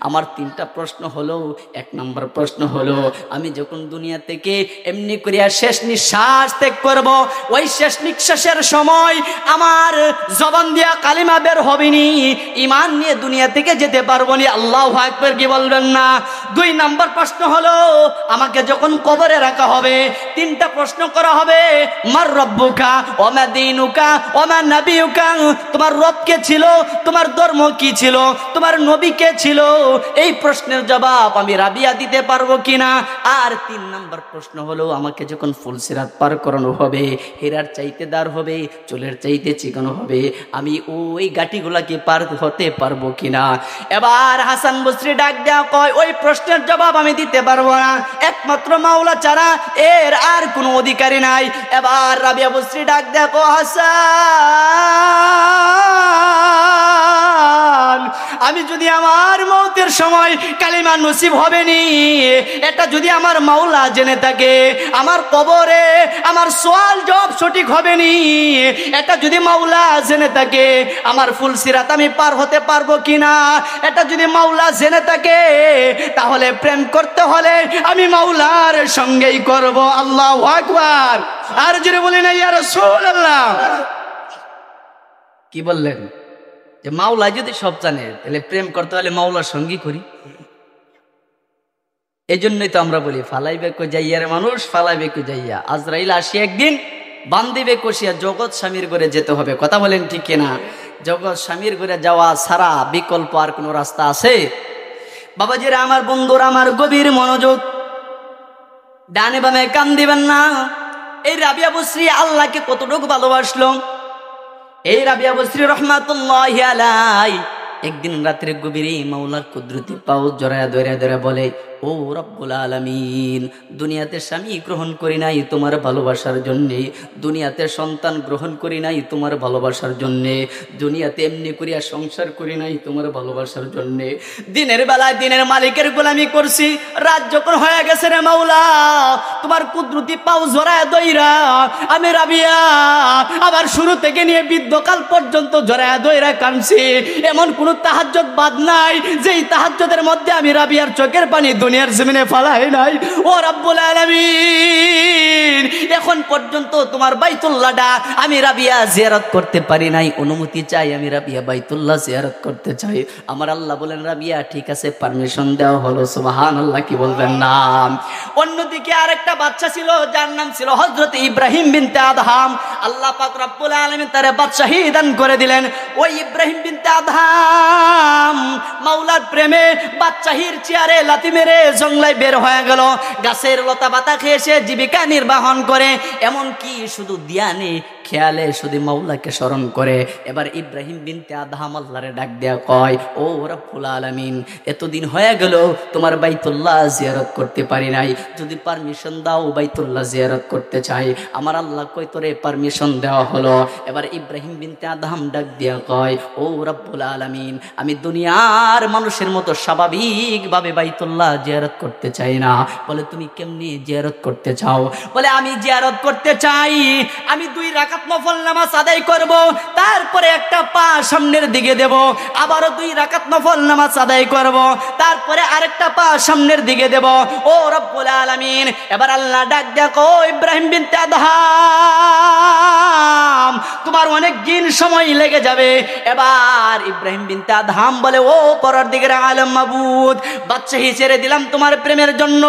আমার তিনটা প্রশ্ন হলো। এক নম্বর প্রশ্ন হলো, আমি যখন দুনিয়া থেকে এমনি করিয়া শেষ নিঃশ্বাস ত্যাগ করব, ওই শেষ নিঃশ্বাসের সময় আমার জবান দিয়া কালিমা বের হবে নি, ঈমান নিয়ে দুনিয়া থেকে যেতে পারবো নি। আল্লাহু আকবার কি বলবেন না? দুই নম্বর প্রশ্ন হলো, আমাকে যখন কবরে রাখা হবে, তিনটা প্রশ্ন করা হবে, মার রব্বুকা ওয়া মা দীনুকা ওয়া মা নাবিয়ুকা, তোমার রব কে ছিল, তোমার ধর্ম কি ছিল, তোমার নবী কে ছিল? এই প্রশ্নের জবাব আমি রাবিয়া দিতে পারবো কিনা? আর তিন নম্বর প্রশ্ন হলো, আমাকে যখন ফুলসিরাত পার করানো হবে, হীরার চাইতে দার হবে, চুলের চাইতে চিকনো হবে, আমি ওই গাটিগুলাকে পার হতে পারবো কিনা? এবার হাসান বসরি ডাক দেয়া কয়, ওই প্রশ্নের জবাব আমি দিতে পারবো না, একমাত্র মাওলা ছাড়া এর আর কোনো অধিকারী নাই। এবার রাবিয়া বসরি ডাক দেয়া কয়, হাসান, আমি যদি আমার মৌতের সময় কালিমা নসিব হবে নি, এটা যদি আমার মাওলা জেনে থাকে, আমার কবরে আমার সওয়াল জবাব সঠিক হবে নি, এটা যদি মাওলা জেনে থাকে, আমার ফুলসিরাত আমি পার হতে পারবো কিনা, এটা যদি মাওলা জেনে থাকে, তাহলে প্রেম করতে হলে আমি মাওলার সঙ্গেই করব। আল্লাহু আকবার। আর যদি বলি না ইয়া রাসূলুল্লাহ, কি বললেন? যে মাওলা যদি সব জানে, তাহলে প্রেম করতে হলে মাওলার সঙ্গী করি। এই জন্যই তো আমরা বলি, ফালাইবে কো যাইয়ার মানুষ ফালাইবে কো যাইয়া, আজরাইল আসি একদিন বান্দিবে কষিয়া, জগৎ স্বামীর ঘরে যেতে হবে। কথা বলেন ঠিক কিনা? জগৎ স্বামীর ঘরে যাওয়া ছাড়া বিকল্প আর কোনো রাস্তা আছে? বাবাজিরা আমার, বন্ধুরা আমার, গভীর মনোযোগ, ডানে বামে কান দিবেন না। এই রাবিয়া বসরি আল্লাহকে কতটুকু ভালোবাসলো, এই রাবিয়া বসরি রহমাতুল্লাহি আলাইহি একদিন রাত্রে গভীরে মাওলার কুদরতি পাও জড়ায়া ধরে ধরে বলে, ও রব্বুল আলামিন, দুনিয়াতে স্বামী গ্রহণ করি নাই তোমার ভালোবাসার জন্যে, দুনিয়াতে সন্তান গ্রহণ করি নাই তোমার ভালোবাসার জন্যে, দুনিয়াতে এমনি করিয়া সংসার করি নাই তোমার ভালোবাসার জন্যে, দিনের বেলায় দিনের মালিকের গোলামি করছি, রাত যখন হয়ে গেছে রে মাওলা, তোমার কুদরতি পাও জড়ায়া দইরা আমি রাবিয়া আবার শুরু থেকে নিয়ে বৃদ্ধকাল পর্যন্ত জড়ায়া দইরা কাঁদছি। এমন কোন তাহাজ্জুদ বাদ নাই যেই তাহাজ্জুদের মধ্যে আমি রাবিয়ার চোখের পানি দুনিয়ার জমিনে ফালাই নাই। ও রব্বুল আলামিন, এখন পর্যন্ত তোমার বাইতুল্লাহটা আমি রাবিয়া জিয়ারত করতে পারি নাই, অনুমতি চাই, আমি রাবিয়া বাইতুল্লাহ জিয়ারত করতে চাই। আমার আল্লাহ বলেন, রাবিয়া ঠিক আছে, পারমিশন দেওয়া হলো। সুবহানাল্লাহ, কি বলবেন না? অন্যদিকে আরেকটা বাচ্চা ছিল, যার নাম ছিল হযরত ইব্রাহিম বিনতে আদহাম। আল্লাহ পাক রব্বুল আলামিন তারে বাদশাহী দান করে দিলেন। ওই ইব্রাহিম বিনতে আদহাম মাওলার প্রেমে বাদশাহীর চেয়ারে লাথি মেরে জঙ্গলায় বের হয়ে গেল, গাছের লতা পাতা খেয়ে সে জীবিকা নির্বাহন করে, এমনকি শুধু দিয়ানে খেয়ালে শুধু মাওলাকে স্মরণ করে। এবার ইব্রাহিম বিনতে আদহাম আল্লাহরে ডাক দেয়া কয়, ও রব্বুল আলামিন, এতদিন হয়ে গেল তোমার বাইতুল্লাহ জিয়ারত করতে পারি নাই, যদি পারমিশন দাও বাইতুল্লাহ জিয়ারত করতে চাই। আমার আল্লাহ কই, তোরে পারমিশন দেওয়া হলো। এবার ইব্রাহিম বিনতে আদহাম ডাক দেয়া কয়, ও রব্বুল আলামিন, আমি দুনিয়ার মানুষের মতো স্বাভাবিকভাবে বাইতুল্লাহ জিয়ারত করতে চাই না। বলে, তুমি কেমনি জিয়ারত করতে চাও? বলে, আমি জিয়ারত করতে চাই, আমি 2 রাকাত নফল নামাজ আদায় করব, তারপরে একটা পা সামনের দিকে দেব, আবারও 2 রাকাত নফল নামাজ আদায় করব, তারপরে আরেকটা পা সামনের দিকে দেব। ও রব্বুল আলামিন, এবার আল্লাহ ডাক দেখো, ইব্রাহিম বিনতে আদহাম, তোমার অনেক দিন সময় লেগে যাবে। এবার ইব্রাহিম বিনতে আদহাম বলে, ও পরওয়ারদিগার আলম মাবুদ, বাদশাহী ছেড়ে দিলাম তোমার প্রেমের জন্য,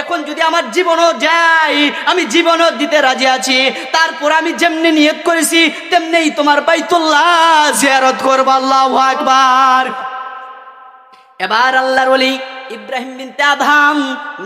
এখন যদি আমার জীবনও যায় আমি জীবনও দিতে রাজি আছি, তারপর আমি যেমনি নিয়ত করেছি তেমনি তোমার বাইতুল্লাহ জিয়ারত করব। আল্লাহু আকবার। এবার আল্লাহর ওলি ইব্রাহিম বিনতে আদহাম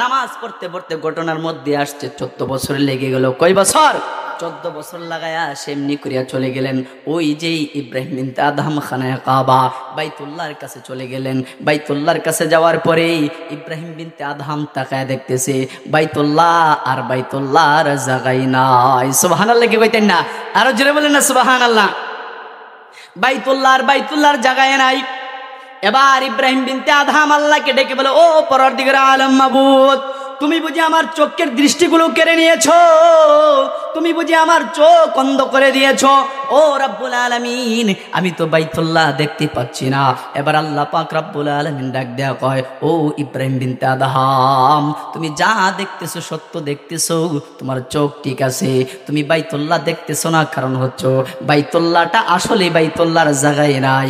নামাজ পড়তে পড়তে ঘটনার মধ্যে আসছে 14 বছর লেগে গেল। কয় বছর? 14 বছর লাগায়া সেমনি করিয়া চলে গেলেন ওই যে ইব্রাহিম বিনতে আদহাম খানায়ে কাবা বাইতুল্লাহর কাছে চলে গেলেন। বাইতুল্লাহর কাছে যাওয়ার পরে ইব্রাহিম বিনতে আদহাম তাকায় দেখতেছে বাইতুল্লাহ আর বাইতুল্লাহর জায়গায় নাই। সুবহানাল্লাহ কি কইতেন না? আরো জোরে বলেন না সুবহানাল্লাহ। বাইতুল্লাহ আর বাইতুল্লাহর জায়গায় নাই। এবার ইব্রাহিম বিনতে আদহাম আল্লাহকে ডেকে বলে, ও পরওয়ারদিগার আলম মাবুদ, তুমি বুঝি আমার চোখের দৃষ্টিগুলো কেড়ে নিয়েছো, তুমি বুঝি আমার চোখ অন্ধ করে দিয়েছো? ও রব্বুল আলামিন, আমি তো বাইতুল্লাহ দেখতে পাচ্ছি না। এবার আল্লাহ পাক রব্বুল আলামিন ডাক দেয়া কয়, ও ইব্রাহিম বিনতে আদহাম, তুমি যা দেখতেছো সত্য দেখতেছো, তোমার চোখ ঠিক আছে, তুমি বাইতুল্লাহ দেখতেছো না, কারণ হচ্ছে বাইতুল্লাহটা আসলে বাইতুল্লাহর জায়গায় নাই।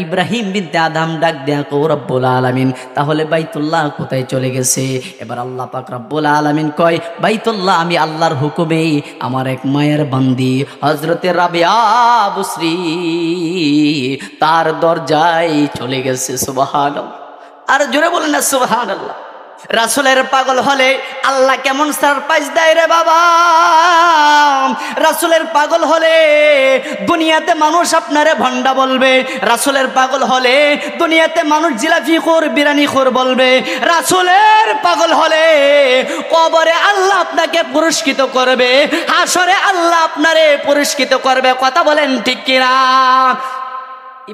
ইব্রাহিম বিনতে আদম ডাক দেয়া কো রব্বুল আলামিন, তাহলে বাইতুল্লাহ কোথায় চলে গেছে? এবার আল্লাহ পাক রব্বুল আলামিন কয়, বাইতুল্লাহ আমি আল্লাহর হুকুমে আমার এক মায়ের বান্দি হযরতে রাবিয়া বুসরি তার দরজায় চলে গেছে। সুবহানাল্লাহ, আর জোরে বলেন না সুবহানাল্লাহ। রাসূলের পাগল হলে আল্লাহ কেমন সারপ্রাইজ দেয় রে বাবা। রাসূলের পাগল হলে দুনিয়াতে মানুষ আপনারে ভন্ডা বলবে, রাসূলের পাগল হলে দুনিয়াতে মানুষ জিলাপি খোর বিরিয়ানি খোর বলবে, রাসূলের পাগল হলে কবরে আল্লাহ আপনাকে পুরস্কৃত করবে, হাসরে আল্লাহ আপনারে পুরস্কৃত করবে। কথা বলেন ঠিক কিনা?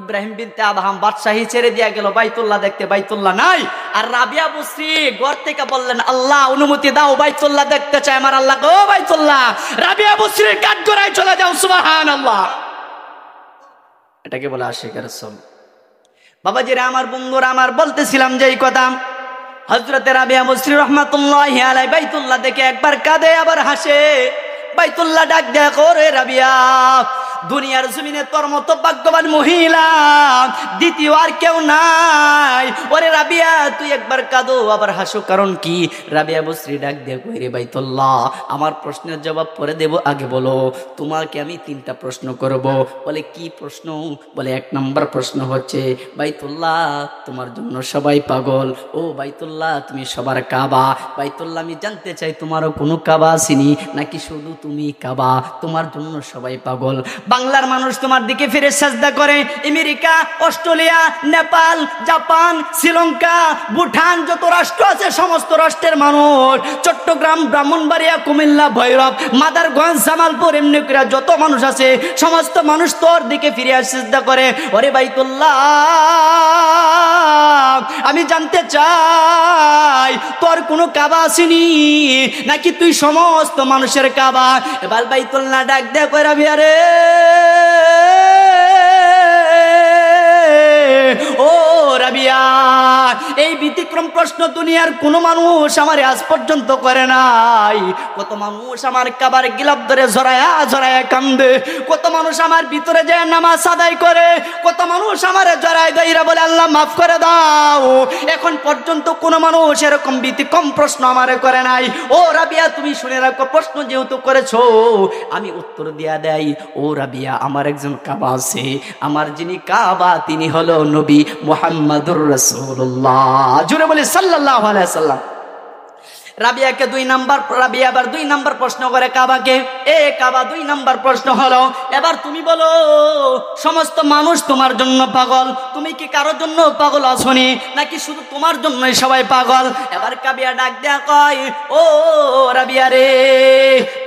ইব্রাহিম বিনতে আদহাম বাদশাহী ছেড়ে দিয়া গেল বাইতুল্লাহ দেখতে, বাইতুল্লাহ নাই। আর রাবিয়া বুসরি ঘর থেকে বললেন, আল্লাহ অনুমতি দাও, বাইতুল্লাহ দেখতে চাই। আমার আল্লাহ গো বাইতুল্লাহ, রাবিয়া বুসরির কাঠগড়ায় চলে যাও। সুবহানাল্লাহ। এটাকে বলে আশিকের রাসূল। বাবাজিরা আমার, বন্ধুরা আমার, বলতেছিলাম যে এই কথা, হযরতে রাবিয়া বুসরি রাহমাতুল্লাহি আলাইহি বাইতুল্লাহ দেখে একবার কাঁদে আবার হাসে। বাইতুল্লাহ ডাক দেয়া করে, রাবিয়া, দুনিয়ার জমিনে তোর মতো ভাগ্যবান মহিলা দ্বিতীয় আর কেউ নাই। ওরে রাবিয়া, তুই একবার কাঁদো আবার হাসো, কারণ কি? রাবিয়া বুসরি ডাক দিয়ে কই, রে বাইতুল্লাহ, আমার প্রশ্নের জবাব পরে দেব, আগে বলো তোমাকে আমি 3টা প্রশ্ন করব। বলে কি প্রশ্ন? বলে 1 নম্বর প্রশ্ন হচ্ছে, বাইতুল্লাহ তোমার জন্য সবাই পাগল। ও বাইতুল্লাহ তুমি সবার কাবা। বাইতুল্লাহ আমি জানতে চাই তোমারও কোনো কাবা আসেনি নাকি শুধু তুমি কাবা? তোমার জন্য সবাই পাগল। বাংলার মানুষ তোমার দিকে ফিরে সাজদা করে। America, Australia, Nepal, Japan, Sri Lanka, Bhutan, যত রাষ্ট্র আছে সমস্ত রাষ্ট্রের মানুষ, চট্টগ্রাম, ব্রাহ্মণবাড়িয়া, কুমিল্লা, ভৈরব, মাদারগঞ্জ, জামালপুর, এমনি করে যত মানুষ আছে সমস্ত মানুষ তোর দিকে ফিরে সাজদা করে। ওরে বাইতুল্লাহ, আমি জানতে চাই তোর কোনো কাবা আসেনি নাকি তুই সমস্ত মানুষের কাবা? এবার বাইতুল্লাহ ডাক দে কই, রাবিয়া রে, ও রাবিয়া, এই ব্যতিক্রম প্রশ্ন দুনিয়ার কোন মানুষ আমার আজ পর্যন্ত করে নাই। কত মানুষ আমার কাবার গিলাপ ধরে জড়ায়া জড়ায়া কান্দে, কত মানুষ আমার ভিতরে যায় নামাজ আদায় করে, কত মানুষ আমার জড়ায় দইরা বলে আল্লাহ মাফ করে দাও। এখন পর্যন্ত কোন মানুষ এরকম ব্যতিক্রম প্রশ্ন আমারে করে নাই। ও রাবিয়া, তুমি শুনে রাখো, প্রশ্ন যেহেতু করেছো আমি উত্তর দিয়া দেই। ও রাবিয়া, আমার একজন কাবা আছে, আমার যিনি কাবা তিনি হলো নবী মুহাম্মদুর রাসূলুল্লাহ। জোরে বলি সাল্লাল্লাহু আলাইহি ওয়াসাল্লাম। রাবিয়াকে 2 নাম্বার, রাবিয়া আবার 2 নাম্বার প্রশ্ন করে কাবাকে, এ কাবা 2 নাম্বার প্রশ্ন হলো, এবার তুমি বলো সমস্ত মানুষ তোমার জন্য পাগল, তুমি কি কারোর জন্য পাগল আছোনি নাকি শুধু তোমার জন্যই সবাই পাগল? এবার কাবিয়া ডাক দেয়া কয়, ও রাবিয়া রে,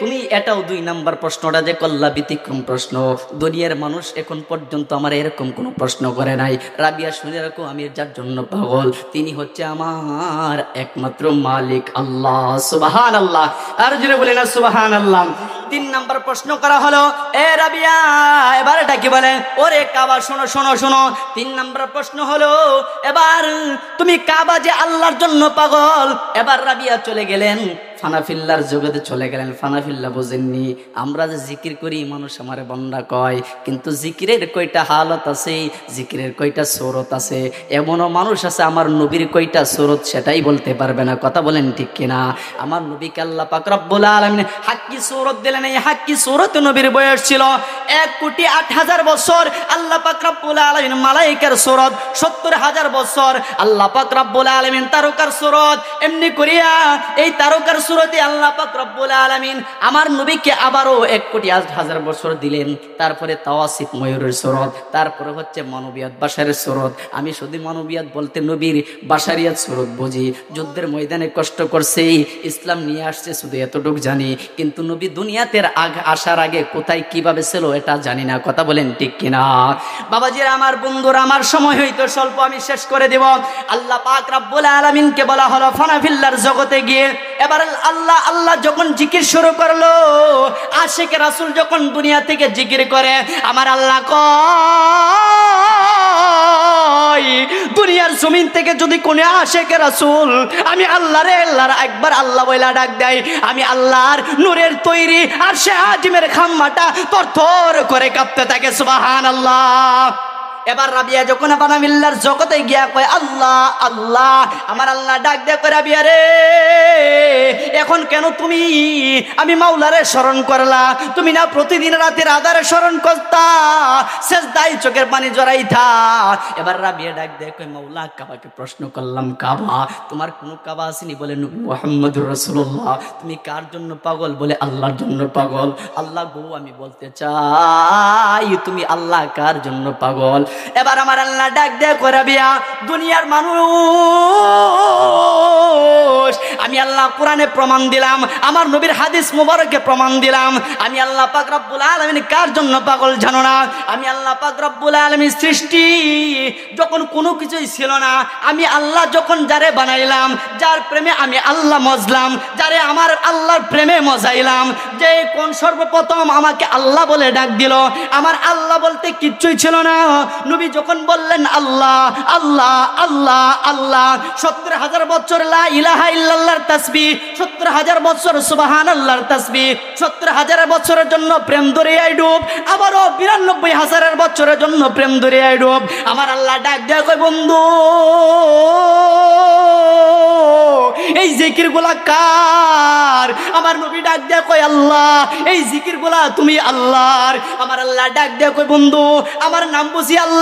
তুমি এটাও 2 নাম্বার প্রশ্নটা যে করলা ব্যতিক্রম প্রশ্ন, দুনিয়ার মানুষ এখন পর্যন্ত আমার এরকম কোনো প্রশ্ন করে নাই। রাবিয়া শুনে রাখো, আমি যার জন্য পাগল তিনি হচ্ছে আমার একমাত্র মালিক আল্লাহ। সুবহানাল্লাহ। আর জোরে বলেন না সুবহানাল্লাহ। 3 নাম্বার প্রশ্ন করা হলো, এ রাবিয়া, এবার এটা কি বলে? ওরে কাবা, শোনো শোনো শোনো। 3 নাম্বার প্রশ্ন হলো, এবার তুমি কাবা যে আল্লাহর জন্য পাগল। এবার রাবিয়া চলে গেলেন ফানাফিল্লার জগতে চলে গেলেন। ফানাফিল্লা বোঝেননি, আমরা যে জিকির করি মানুষ আমার বন্দা কয়, কিন্তু জিকিরের কয়টা হালত আছে, জিকিরের কয়টা সূরত আছে, এমনও মানুষ আছে আমার নবীর কয়টা সূরত সেটাই বলতে পারবে না। কথা বলেন ঠিক কিনা? আমার নবীকে আল্লাহ পাক রব্বুল আলামিন হাক্কি সূরত দিলেন। এই হাক্কি সূরতে নবীর বয়স ছিল 1,08,000 বছর। আল্লাহ পাক রব্বুল আলামিন মালায়েকার সূরত 70,000 বছর। আল্লাহ পাক রব্বুল আলামিন তারকার সূরত, এমনি করিয়া এই তারকার সূরতে আল্লাহ পাক রব্বুল আলামিন আমার নবীকে আবারও 1,08,000 বছর দিলেন। তারপরে তাওয়াসিফ ময়ূরের সূরত, তারপরে হচ্ছে মানবিয়াত বাশারের সূরত। আমি শুধু মানবিয়াত বলতে নবীর বাশারিয়াত সূরত বুঝি। যুদ্ধের ময়দানে কষ্ট করছে, ইসলাম নিয়ে আসছে শুধু এতটুকু জানি, কিন্তু নবী দুনিয়াতে আসার আগে কোথায় কিভাবে ছিল এটা জানি না। কথা বলেন ঠিক কিনা? বাবাজিরা আমার, বন্ধুরা আমার, সময় হইতো স্বল্প, আমি শেষ করে দেব। আল্লাহ পাক রব্বুল আলামিনকে বলা হলো ফানাফিল্লার জগতে গিয়ে, এবার আল্লাহ আল্লাহ যখন জিকির শুরু করলো, আশিক রাসূল যখন দুনিয়া থেকে জিকির করে, আমার আল্লাহ কয় দুনিয়ার জমিন থেকে যদি কোন আশিক রাসূল আমি আল্লাহর একবার আল্লাহ বইলা ডাক দেয়, আমি আল্লাহর নূরের তৈরি আরশে আজিমের খাম্মাটা থরথর করে কাঁপতে থাকে। সুবহানাল্লাহ। এবার রাবিয়া যখন বানামিল্লার জগতে গিয়া কয় আল্লাহ আল্লাহ, আমার আল্লাহ ডাক দেয়া কয় রাবিয়া রে, এখন কেন তুমি আমি মাওলারে স্মরণ করলা? তুমি না প্রতিদিন রাতের আধারে স্মরণ করতা, সেজদায় চোখের পানি জড়াইতা। এবার রাবিয়া ডাক দেয়া কয় মাওলা, কাবাকে প্রশ্ন করলাম, কাবা তোমার কোনো কাবা আসেনি? বলে মুহাম্মদুর রাসূলুল্লাহ। তুমি কার জন্য পাগল? বলে আল্লাহর জন্য পাগল। আল্লাহ গো, আমি বলতে চাই তুমি আল্লাহ কার জন্য পাগল? এবার আমার আল্লাহ ডাক দেয়া কয় রাবিয়া, দুনিয়ার মানুষ আমি আল্লাহ কোরআনে প্রমাণ দিলাম, আমার নবীর হাদিস মুবারকে প্রমাণ দিলাম, আমি আল্লাহ পাক রব্বুল আলামিন কার জন্য পাগল জানো না? আমি আল্লাহ পাক রব্বুল আলামিন সৃষ্টি যখন কোনো কিছুই ছিল না, আমি আল্লাহ যখন যারে বানাইলাম, যার প্রেমে আমি আল্লাহ মজলাম, যারে আমার আল্লাহর প্রেমে মজাইলাম, যে কোন সর্বপ্রথম আমাকে আল্লাহ বলে ডাক দিল, আমার আল্লাহ বলতে কিচ্ছুই ছিল না। নবী যখন বললেন আল্লাহ আল্লাহ আল্লাহ আল্লাহ, ৭০,০০০ বছর লা ইলাহা ইল্লাল্লাহর তাসবিহ, ৭০,০০০ বছর সুবহানাল্লাহর তাসবিহ, ৭০,০০০ বছরের জন্য প্রেম দরিয়ায় ডুব, আবারও ৯২,০০০ বছরের জন্য প্রেম দরিয়ায় ডুব। আমার আল্লাহ ডাক দেয়া কয় বন্ধু, এই জিকির গুলা কার? আমার নবী ডাক দেয়া কয় আল্লাহ, এই জিকির গুলা তুমি আল্লাহর। আমার আল্লাহ ডাক দেয়া কয় বন্ধু, আমার নাম বুঝি আল্লাহ।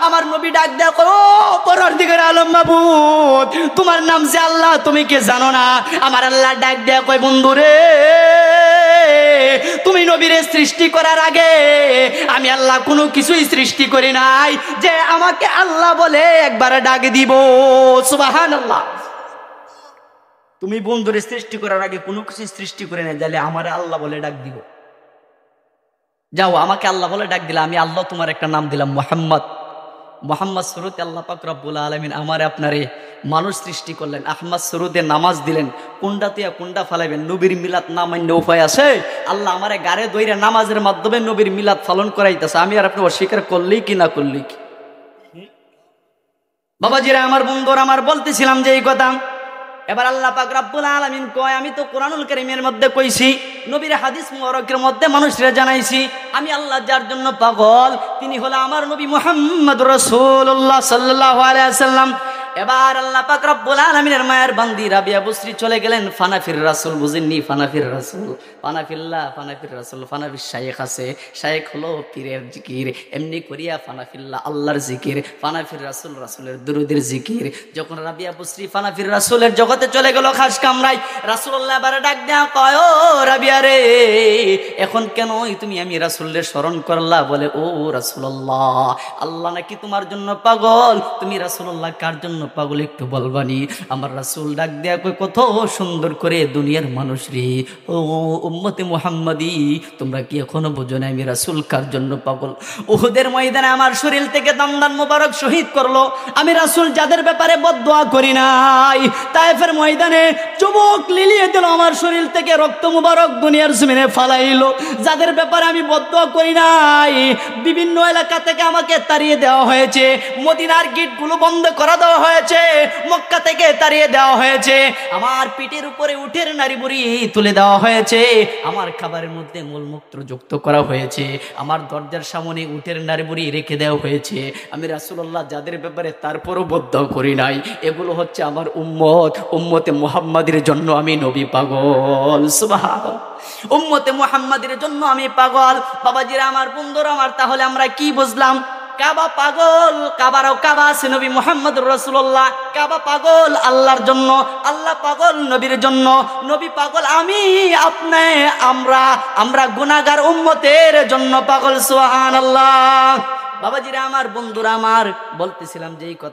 আমার নবী ডাক দেয়া কয় ও পরওয়ারদিগার আলম মাবুদ, তোমার নাম যে আল্লাহ তুমি কে জানো না? আমার আল্লাহ ডাক দেয়া কয় বন্ধু রে, তুমি নবীরে সৃষ্টি করার আগে আমি আল্লাহ কোনো কিছুই সৃষ্টি করি নাই যে আমাকে আল্লাহ বলে একবার ডাক দিব। সুবহানাল্লাহ। তুমি বন্ধুরে সৃষ্টি করার আগে কোনো কিছু সৃষ্টি করে নাই, তাহলে আমার আল্লাহ বলে ডাক দিব। যাও, আমাকে আল্লাহ বলে ডাক দিলা, আমি আল্লাহ তোমার একটা নাম দিলাম মুহাম্মদ। মুহাম্মদ শুরুতে আল্লাহ পাক রব্বুল আলামিন আমারে আপনারে মানুষ সৃষ্টি করলেন, আহমদ শুরুতে নামাজ দিলেন, কোনটা তুই কোনটা ফালাইবেন? নবীর মিলাদ না মান্য উপায় আছে? আল্লাহ আমারে গারে দইরা নামাজের মাধ্যমে নবীর মিলাদ পালন করাইতেছে, আমি আর আপনি অস্বীকার করলেই কি না করলেই কি? বাবাজিরা আমার বন্ধুরা আমার, বলতেছিলাম যে এই কথা। এবার আল্লাহ পাক রব্বুল আলামিন কয়, আমি তো কোরআনুল কারীমের মধ্যে কইছি, নবীর হাদিস মুবারকের মধ্যে মানুষরা জানাইছি, আমি আল্লাহ যার জন্য পাগল তিনি হলো আমার নবী মুহাম্মদুর রাসূলুল্লাহ সাল্লাল্লাহু আলাইহি ওয়াসাল্লাম। এবার আল্লাহ পাক রব্বুল আলামিনের মায়ের বান্দি রাবিয়া বুসরি চলে গেলেন ফানাফির রাসূল, বুঝেননি? ফানাফির রাসূল, ফানাফিল্লাহ, ফানাফির রাসূল, ফানাফির শায়েখ আছে, শায়েখ হলো পীরের জিকির, এমনি করিয়া ফানাফিল্লাহ আল্লাহর জিকির, ফানাফির রাসূল রাসূলের দুরুদের জিকির। যখন রাবিয়া বুসরি ফানাফির রাসূলের জগতে চলে গেল খাস কামরায়, রাসূলুল্লাহ এবারে ডাক দেয়া কয় ও রাবিয়া রে, এখন কেন তুমি আমি রাসূলের স্মরণ করলা? বলে ও রাসূলুল্লাহ, আল্লাহ নাকি তোমার জন্য পাগল, তুমি রাসূলুল্লাহ কার জন্য পাগল একটু বলবানি? আমার রাসূল ডাক দেয়া কই কত সুন্দর করে, দুনিয়ার মানুষ রে, ও উম্মতে মুহাম্মাদি, তোমরা কি এখনো বোঝো না আমি রাসূল কার জন্য পাগল? উহুদের ময়দানে আমার শরীর থেকে দামদান মোবারক শহীদ করলো, আমি রাসূল যাদের ব্যাপারে বদদোয়া করি নাই, তায়েফের ময়দানে চুবুক লিলিয়ে দিল, আমার শরীর থেকে রক্ত মোবারক দুনিয়ার জমিনে ফালাইলো, যাদের ব্যাপারে আমি বদদোয়া করি নাই, বিভিন্ন এলাকা থেকে আমাকে তাড়িয়ে দেওয়া হয়েছে, মদিনার গেটগুলো বন্ধ করা দেওয়া হয়েছে, মক্কা থেকে তাড়িয়ে দেওয়া হয়েছে, আমার পিঠের উপরে উটের নাড়ি বুড়ি তুলে দেওয়া হয়েছে, আমার খাবারের মধ্যে মলমূত্র যুক্ত করা হয়েছে, আমার দরজার সামনে উটের নাড়ি বুড়ি রেখে দেওয়া হয়েছে, আমি রাসূলুল্লাহ যাদের ব্যাপারে তারপরও বদদোয়া করি নাই, এগুলো হচ্ছে আমার উম্মত, উম্মতে মুহাম্মাদের জন্য আমি নবী পাগল। সুবহানাল্লাহ, উম্মতে মুহাম্মাদের জন্য আমি পাগল। বাবাজিরা আমার, বন্ধুরা আমার, তাহলে আমরা কি বুঝলাম? কাবা পাগল, কাবারও কাবা আছে নবী মুহাম্মদুর রাসূলুল্লাহ, কাবা পাগল আল্লাহর জন্য, আল্লাহ পাগল নবীর জন্য, নবী পাগল আমি আপনি আমরা গুনাহগার উম্মতের জন্য পাগল। সুবহানাল্লাহ। বাবাজিরা আমার, বন্ধুরা আমার, বলতেছিলাম যে এই কথা।